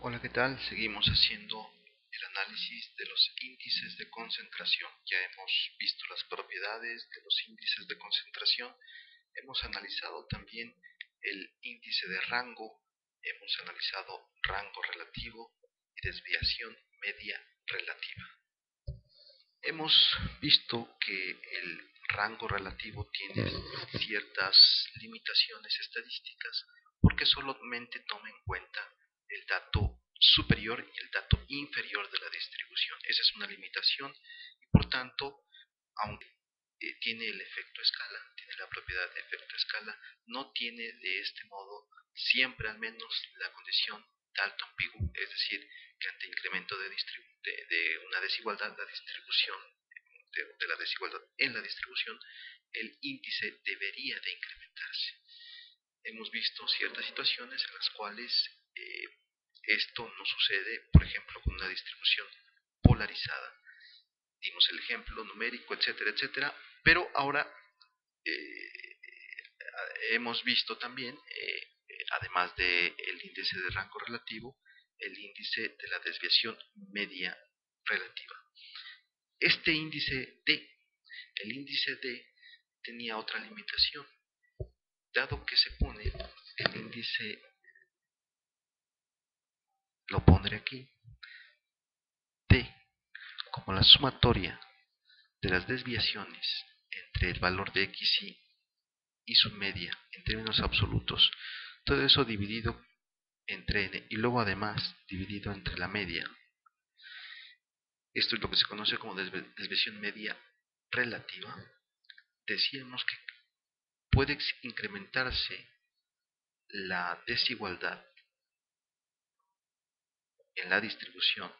Hola, ¿qué tal? Seguimos haciendo el análisis de los índices de concentración. Ya hemos visto las propiedades de los índices de concentración, hemos analizado también el índice de rango, hemos analizado rango relativo y desviación media relativa. Hemos visto que el rango relativo tiene ciertas limitaciones estadísticas porque solamente toma en cuenta el dato superior y el dato inferior de la distribución. Esa es una limitación y por tanto, aunque tiene el efecto escala, tiene la propiedad de efecto escala, no tiene de este modo siempre al menos la condición de alto ambiguo, es decir, que ante incremento de una desigualdad, la distribución de la desigualdad en la distribución, el índice debería de incrementarse. Hemos visto ciertas situaciones en las cuales esto no sucede, por ejemplo, con una distribución polarizada. Dimos el ejemplo numérico, etcétera, etcétera, pero ahora hemos visto también, además del índice de rango relativo, el índice de la desviación media relativa. Este índice D, el índice D tenía otra limitación, dado que se pone el índice, lo pondré aquí, D como la sumatoria de las desviaciones entre el valor de xy y su media en términos absolutos, todo eso dividido entre n y luego además dividido entre la media. Esto es lo que se conoce como desviación media relativa. Decíamos que puede incrementarse la desigualdad en la distribución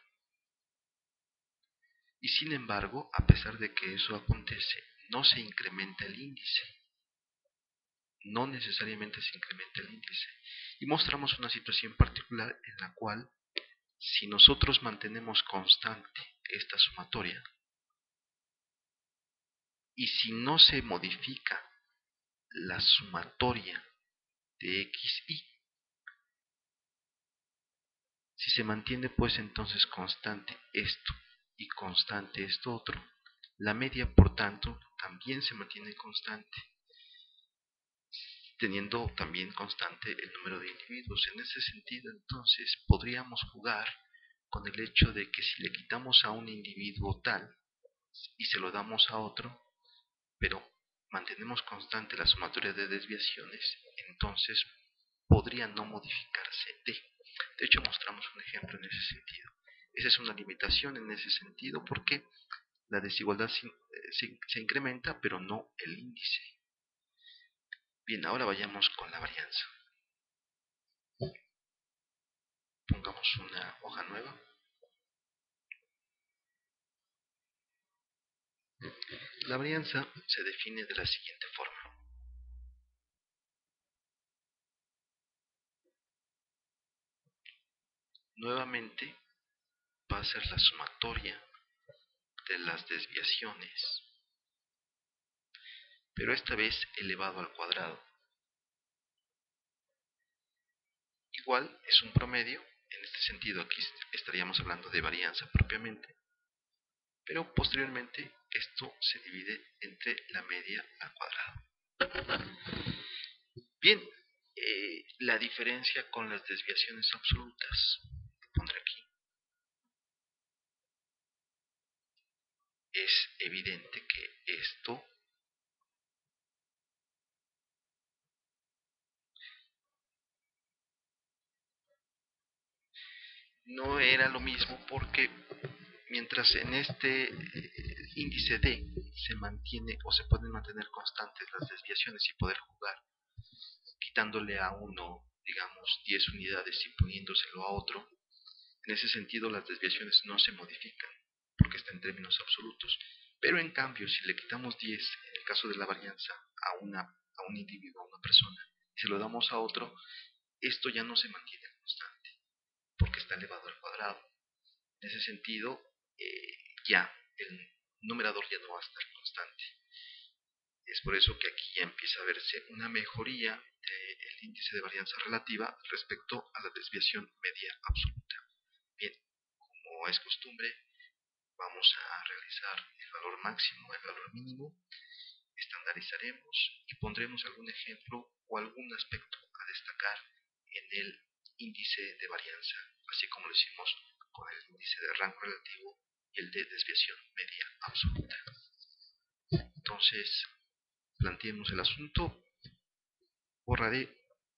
y sin embargo, a pesar de que eso acontece, no se incrementa el índice. No necesariamente se incrementa el índice. Y mostramos una situación particular en la cual, si nosotros mantenemos constante esta sumatoria, y si no se modifica la sumatoria de xy, si se mantiene pues entonces constante esto y constante esto otro, la media por tanto también se mantiene constante, teniendo también constante el número de individuos. En ese sentido, entonces, podríamos jugar con el hecho de que si le quitamos a un individuo tal y se lo damos a otro, pero mantenemos constante la sumatoria de desviaciones, entonces podría no modificarse D. De hecho, mostramos un ejemplo en ese sentido. Esa es una limitación en ese sentido porque la desigualdad se incrementa, pero no el índice. Bien, ahora vayamos con la varianza. Pongamos una hoja nueva. La varianza se define de la siguiente forma. Nuevamente va a ser la sumatoria de las desviaciones, pero esta vez elevado al cuadrado. Igual es un promedio. En este sentido aquí estaríamos hablando de varianza propiamente, pero posteriormente esto se divide entre la media al cuadrado. Bien, la diferencia con las desviaciones absolutas, lo pondré aquí, es evidente que esto no era lo mismo porque mientras en este índice D se mantiene o se pueden mantener constantes las desviaciones y poder jugar quitándole a uno, digamos, 10 unidades y poniéndoselo a otro, en ese sentido las desviaciones no se modifican porque está en términos absolutos. Pero en cambio, si le quitamos 10 en el caso de la varianza a un individuo, a una persona, y se lo damos a otro, esto ya no se mantiene constante porque está elevado al cuadrado. En ese sentido, ya el numerador ya no va a estar constante. Es por eso que aquí ya empieza a verse una mejoría del índice de varianza relativa respecto a la desviación media absoluta. como es costumbre, vamos a realizar el valor máximo, el valor mínimo, estandarizaremos y pondremos algún ejemplo o algún aspecto a destacar en el índice de varianza, así como lo hicimos con el índice de rango relativo y el de desviación media absoluta. Entonces, planteemos el asunto. Borraré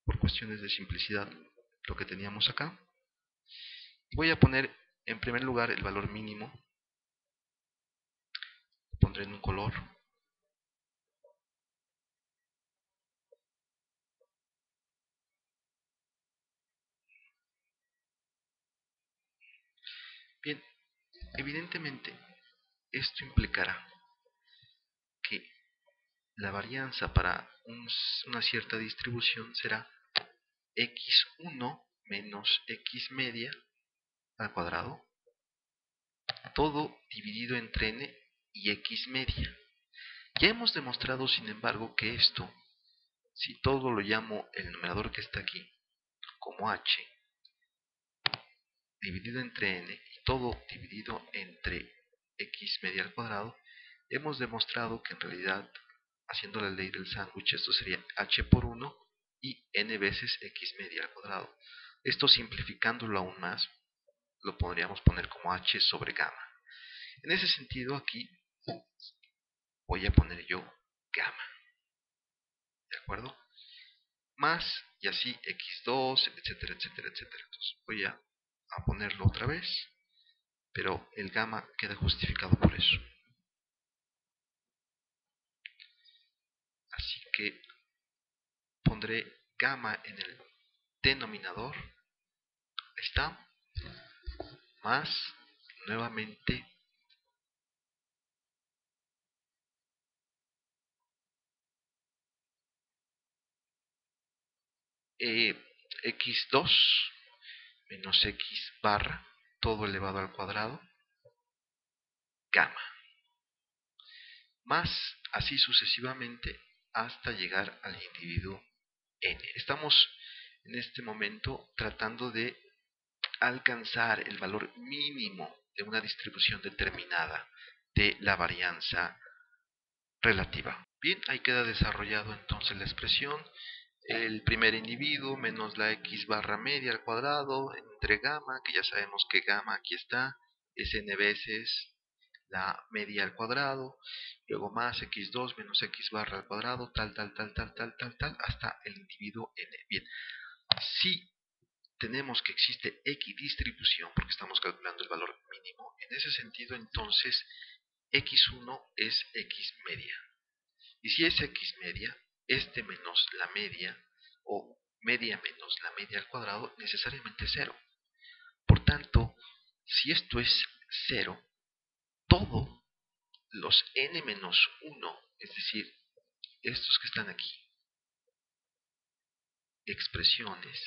por cuestiones de simplicidad lo que teníamos acá. Voy a poner en primer lugar el valor mínimo. Lo pondré en un color. Bien, evidentemente esto implicará que la varianza para una cierta distribución será x1 menos x media al cuadrado, todo dividido entre n y x media. Ya hemos demostrado, sin embargo, que esto, si todo lo llamo el numerador que está aquí como h, dividido entre n y todo dividido entre x media al cuadrado, hemos demostrado que en realidad, haciendo la ley del sándwich, esto sería h por 1 y n veces x media al cuadrado. Esto, simplificándolo aún más, lo podríamos poner como h sobre gamma. En ese sentido, aquí voy a poner yo gamma, ¿de acuerdo? Más, y así x2, etcétera, etcétera, etcétera. Entonces voy a ponerlo otra vez, pero el gamma queda justificado por eso. Así que pondré gamma en el denominador. Ahí está. Más, nuevamente, x2 menos x barra, todo elevado al cuadrado, gamma. Más, así sucesivamente, hasta llegar al individuo n. Estamos en este momento tratando de alcanzar el valor mínimo de una distribución determinada de la varianza relativa. Bien, ahí queda desarrollado entonces la expresión. El primer individuo menos la x barra media al cuadrado entre gamma, que ya sabemos que gamma aquí está, es n veces la media al cuadrado, luego más x2 menos x barra al cuadrado, tal, hasta el individuo n. Bien, si tenemos que existe equidistribución, porque estamos calculando el valor mínimo, en ese sentido entonces x1 es x media. Y si es x media, este menos la media, o media menos la media al cuadrado, necesariamente es 0. Por tanto, si esto es 0, todos los n menos 1, es decir, estos que están aquí, expresiones,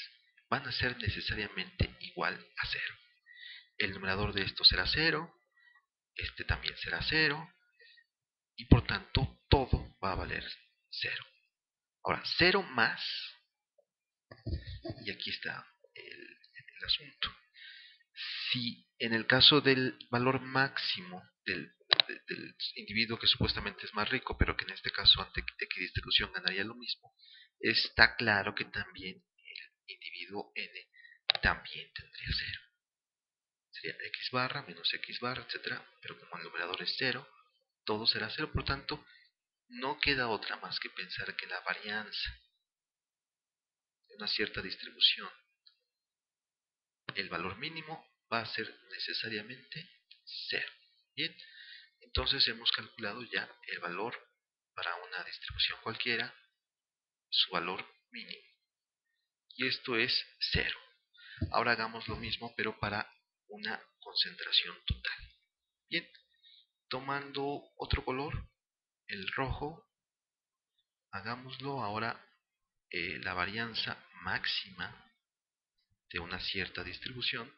van a ser necesariamente igual a 0. El numerador de esto será 0, este también será 0, y por tanto todo va a valer 0. Ahora, 0 más, y aquí está el asunto. Si en el caso del valor máximo del individuo que supuestamente es más rico, pero que en este caso ante equidistribución ganaría lo mismo, está claro que también el individuo n también tendría 0. Sería x barra menos x barra, etcétera, pero como el numerador es 0, todo será 0, por tanto, no queda otra más que pensar que la varianza de una cierta distribución, el valor mínimo va a ser necesariamente 0. Bien, entonces hemos calculado ya el valor para una distribución cualquiera, su valor mínimo. Y esto es 0. Ahora hagamos lo mismo, pero para una concentración total. Bien, tomando otro color, el rojo, hagámoslo ahora la varianza máxima de una cierta distribución.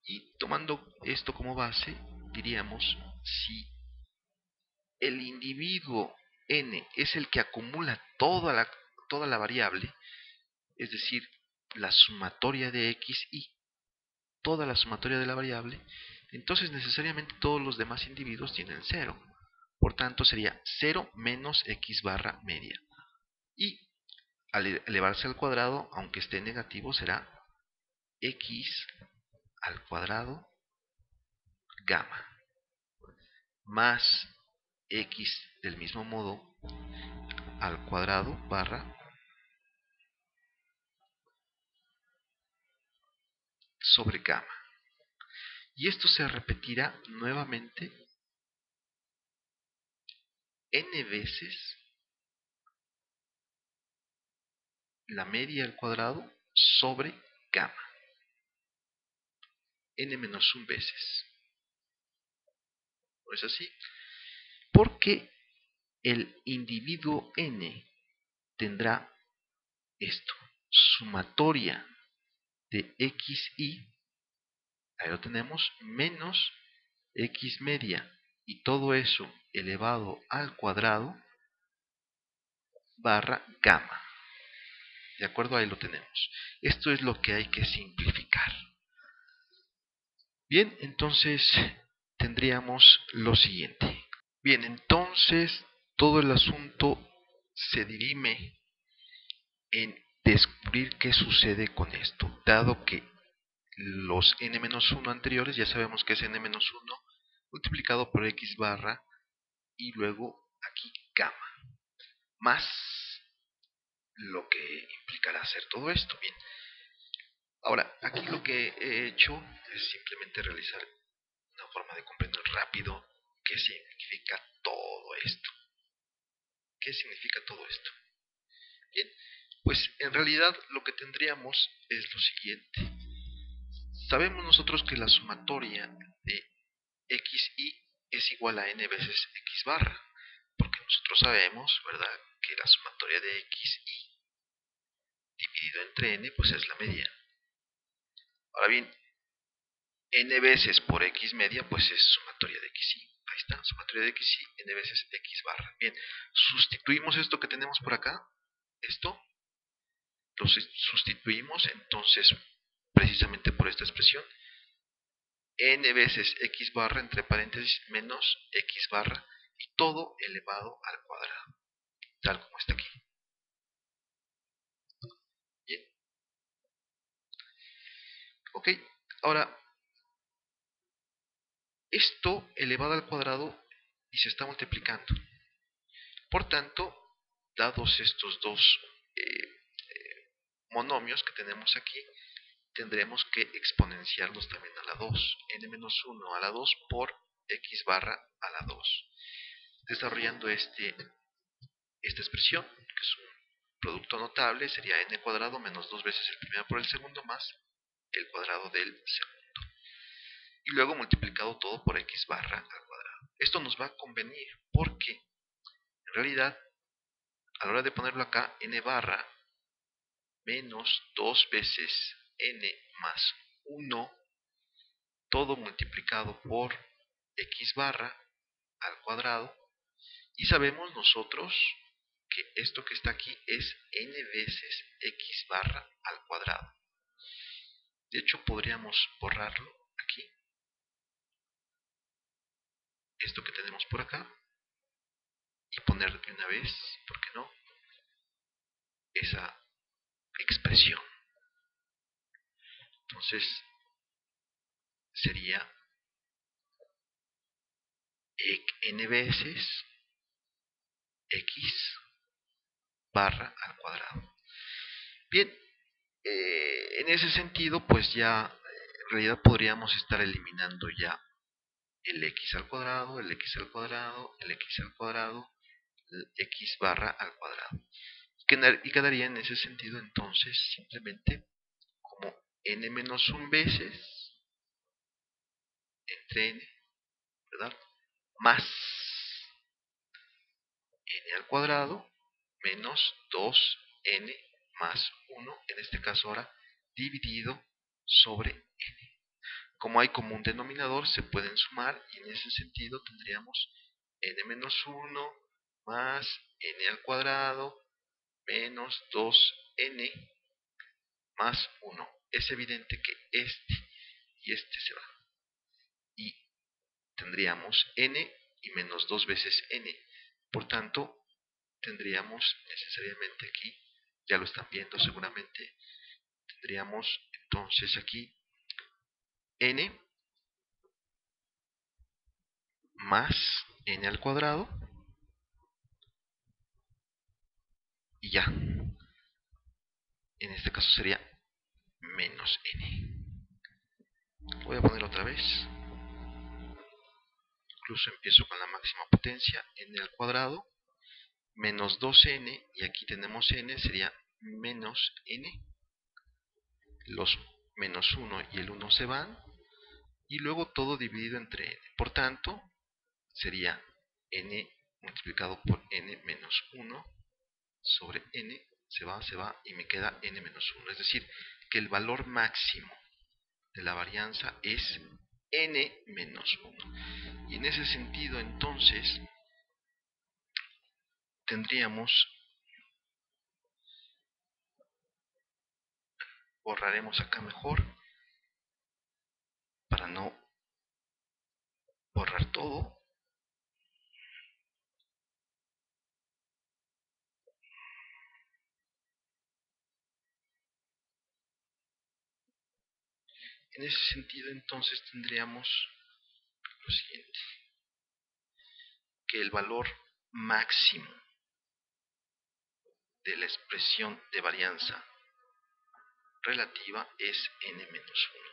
Y tomando esto como base, diríamos si el individuo n es el que acumula toda la variable, es decir, la sumatoria de x y, toda la sumatoria de la variable, entonces necesariamente todos los demás individuos tienen 0. Por tanto sería 0 menos x barra media. Y al elevarse al cuadrado, aunque esté negativo, será x al cuadrado gamma más x del mismo modo al cuadrado barra sobre gamma. Y esto se repetirá nuevamente n veces la media al cuadrado sobre gamma. N menos 1 veces. ¿No es así? Porque el individuo n tendrá esto, sumatoria de xy, ahí lo tenemos, menos x media, y todo eso elevado al cuadrado barra gamma. ¿De acuerdo? Ahí lo tenemos. Esto es lo que hay que simplificar. Bien, entonces tendríamos lo siguiente. Bien, entonces todo el asunto se dirime en descubrir qué sucede con esto, dado que los n-1 anteriores ya sabemos que es n-1 multiplicado por x barra y luego aquí gamma, más lo que implicará hacer todo esto. Bien, ahora aquí lo que he hecho es simplemente realizar una forma de comprender rápido qué significa todo esto. ¿Qué significa todo esto? Bien, pues en realidad lo que tendríamos es lo siguiente. Sabemos nosotros que la sumatoria de xy es igual a n veces x barra, porque nosotros sabemos, ¿verdad?, que la sumatoria de xy dividido entre n pues es la media. Ahora bien, n veces por x media pues es sumatoria de xy. Ahí está, sumatoria de xy, n veces x barra. Bien, sustituimos esto que tenemos por acá, esto, lo sustituimos entonces precisamente por esta expresión, n veces x barra entre paréntesis menos x barra y todo elevado al cuadrado, tal como está aquí. Bien. Ok, ahora esto elevado al cuadrado y se está multiplicando. Por tanto, dados estos dos monomios que tenemos aquí, tendremos que exponenciarlos también a la 2, n-1 a la 2 por x barra a la 2, desarrollando esta expresión, que es un producto notable, sería n cuadrado menos 2 veces el primero por el segundo más el cuadrado del segundo, y luego multiplicado todo por x barra al cuadrado. Esto nos va a convenir porque en realidad a la hora de ponerlo acá, n barra menos 2 veces n más 1, todo multiplicado por x barra al cuadrado, y sabemos nosotros que esto que está aquí es n veces x barra al cuadrado. De hecho podríamos borrarlo aquí, esto que tenemos por acá, y poner de una vez, ¿por qué no?, esa expresión. Entonces sería n veces x barra al cuadrado. Bien, en ese sentido pues ya en realidad podríamos estar eliminando ya el x al cuadrado, el x al cuadrado, el x al cuadrado, el x barra al cuadrado, y quedaría en ese sentido entonces simplemente como n-1 veces entre n, ¿verdad?, más n al cuadrado menos 2n más 1, en este caso ahora dividido sobre n. Como hay como un denominador, se pueden sumar y en ese sentido tendríamos n-1 más n al cuadrado menos 2n más 1. Es evidente que este y este se va. Y tendríamos n y menos 2 veces n. Por tanto, tendríamos necesariamente aquí, ya lo están viendo seguramente, tendríamos entonces aquí n más n al cuadrado y ya. En este caso sería menos n. Voy a poner otra vez. Incluso empiezo con la máxima potencia, n al cuadrado, menos 2n, y aquí tenemos n, sería menos n. Los menos 1 y el 1 se van, y luego todo dividido entre n. Por tanto, sería n multiplicado por n menos 1 sobre n, se va, y me queda n menos 1. Es decir, que el valor máximo de la varianza es n menos 1. Y en ese sentido, entonces, borraremos acá mejor, para no borrar todo. En ese sentido, entonces, tendríamos lo siguiente, que el valor máximo de la expresión de varianza relativa es n menos 1.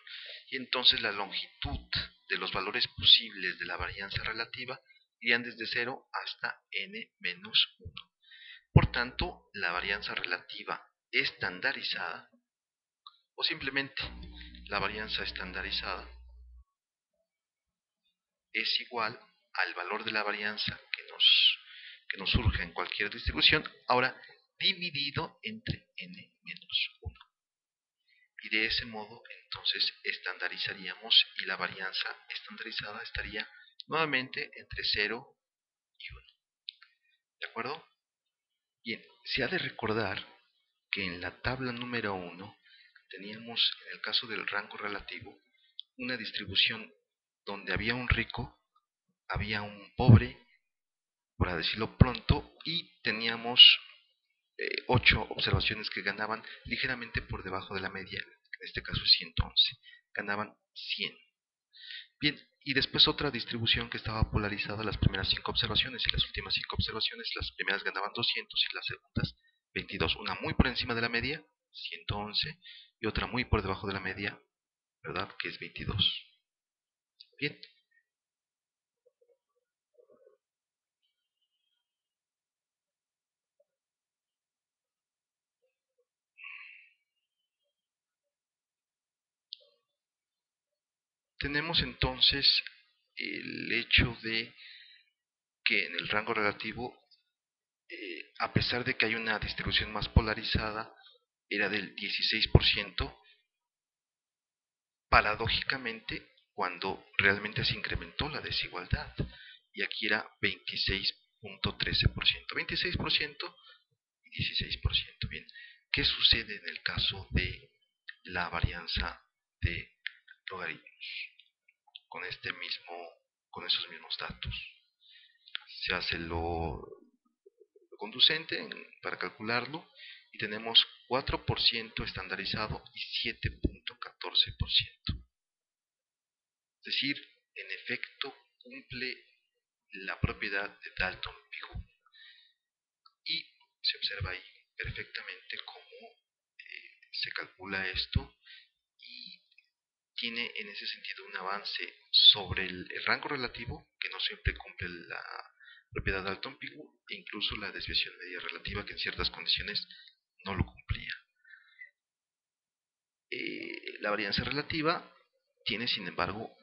Y entonces la longitud de los valores posibles de la varianza relativa irían desde 0 hasta n menos 1. Por tanto, la varianza relativa estandarizada, o simplemente la varianza estandarizada, es igual al valor de la varianza que nos surge en cualquier distribución, ahora dividido entre n menos 1. Y de ese modo, entonces, estandarizaríamos y la varianza estandarizada estaría nuevamente entre 0 y 1. ¿De acuerdo? Bien, se ha de recordar que en la tabla número 1 teníamos, en el caso del rango relativo, una distribución donde había un rico, había un pobre, por decirlo pronto, y teníamos 8 observaciones que ganaban ligeramente por debajo de la media, en este caso es 111, ganaban 100. Bien, y después otra distribución que estaba polarizada, las primeras 5 observaciones y las últimas 5 observaciones, las primeras ganaban 200 y las segundas 22, una muy por encima de la media, 111, y otra muy por debajo de la media, ¿verdad? Que es 22. Bien. Tenemos entonces el hecho de que en el rango relativo, a pesar de que hay una distribución más polarizada, era del 16%, paradójicamente, cuando realmente se incrementó la desigualdad, y aquí era 26.13%, 26% y 16%. Bien, ¿qué sucede en el caso de la varianza de logaritmos con con esos mismos datos? Se hace lo conducente para calcularlo y tenemos 4% estandarizado y 7.14%. Es decir, en efecto cumple la propiedad de Dalton-Pigou. Y se observa ahí perfectamente cómo se calcula esto, y tiene en ese sentido un avance sobre el rango relativo, que no siempre cumple la propiedad de Dalton-Pigou, e incluso la desviación media relativa, que en ciertas condiciones no lo cumplía. La varianza relativa tiene, sin embargo,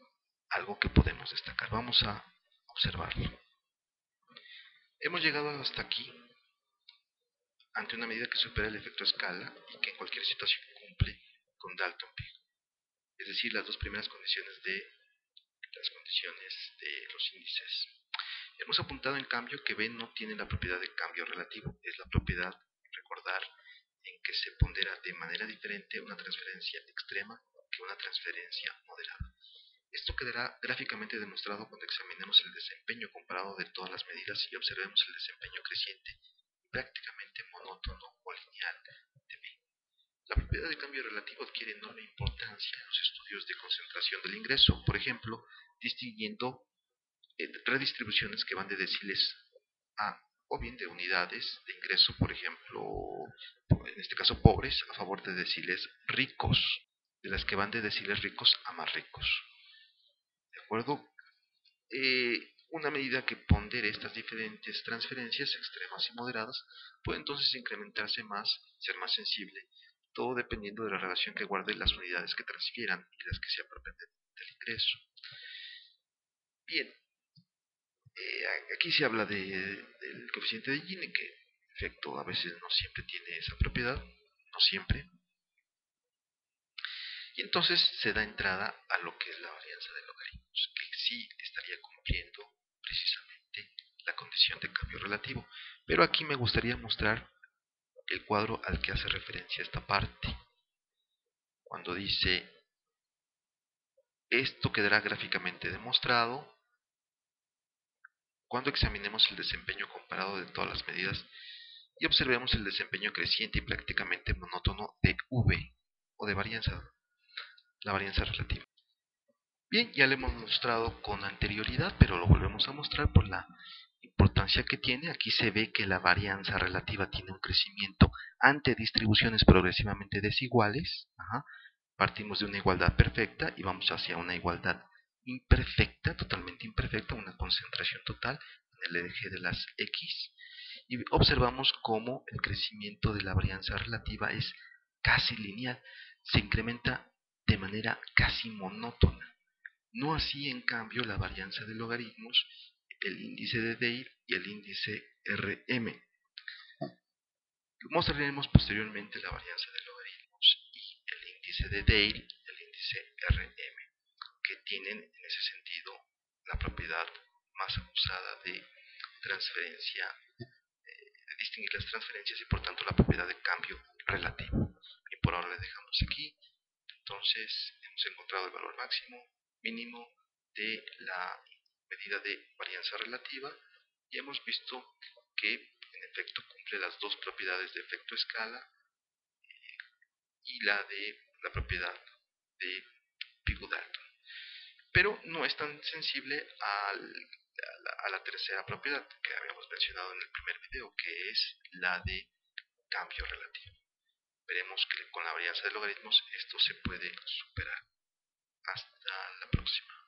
algo que podemos destacar. Vamos a observarlo. Hemos llegado hasta aquí ante una medida que supera el efecto escala y que en cualquier situación cumple con Dalton-Pigou. Es decir, las dos primeras condiciones de los índices. Hemos apuntado en cambio que B no tiene la propiedad de cambio relativo, es la propiedad, recordar, en que se pondera de manera diferente una transferencia extrema que una transferencia moderada. Esto quedará gráficamente demostrado cuando examinemos el desempeño comparado de todas las medidas y observemos el desempeño creciente y prácticamente monótono o lineal de B. La propiedad de cambio relativo adquiere enorme importancia en los estudios de concentración del ingreso, por ejemplo, distinguiendo redistribuciones que van de deciles a o bien de unidades de ingreso, por ejemplo, en este caso pobres, a favor de deciles ricos, de las que van de deciles ricos a más ricos. ¿De acuerdo? Una medida que pondere estas diferentes transferencias extremas y moderadas puede entonces incrementarse más, ser más sensible, todo dependiendo de la relación que guarde las unidades que transfieran y las que se apropien del ingreso. Bien, aquí se habla del coeficiente de Gini, que en efecto a veces no siempre tiene esa propiedad, no siempre, y entonces se da entrada a lo que es la varianza de logaritmos, que sí estaría cumpliendo precisamente la condición de cambio relativo. Pero aquí me gustaría mostrar el cuadro al que hace referencia esta parte, cuando dice esto quedará gráficamente demostrado cuando examinemos el desempeño comparado de todas las medidas y observemos el desempeño creciente y prácticamente monótono de V o de la varianza relativa. Bien, ya lo hemos mostrado con anterioridad, pero lo volvemos a mostrar por la importancia que tiene. Aquí se ve que la varianza relativa tiene un crecimiento ante distribuciones progresivamente desiguales. Partimos de una igualdad perfecta y vamos hacia una igualdad imperfecta, totalmente imperfecta, una concentración total en el eje de las X. Y observamos cómo el crecimiento de la varianza relativa es casi lineal, se incrementa de manera casi monótona. No así, en cambio, la varianza de logaritmos, el índice de Dale y el índice Rm. Mostraremos posteriormente la varianza de logaritmos y el índice de Dale y el índice Rm, que tienen en ese sentido la propiedad más acusada de transferencia, de distinguir las transferencias y por tanto la propiedad de cambio relativo. Y por ahora le dejamos aquí. Entonces hemos encontrado el valor máximo, mínimo de la medida de varianza relativa y hemos visto que en efecto cumple las dos propiedades de efecto escala y la de la propiedad de Pigou-Dalton. Pero no es tan sensible a la tercera propiedad que habíamos mencionado en el primer video, que es la de cambio relativo. Veremos que con la varianza de logaritmos esto se puede superar. Hasta la próxima.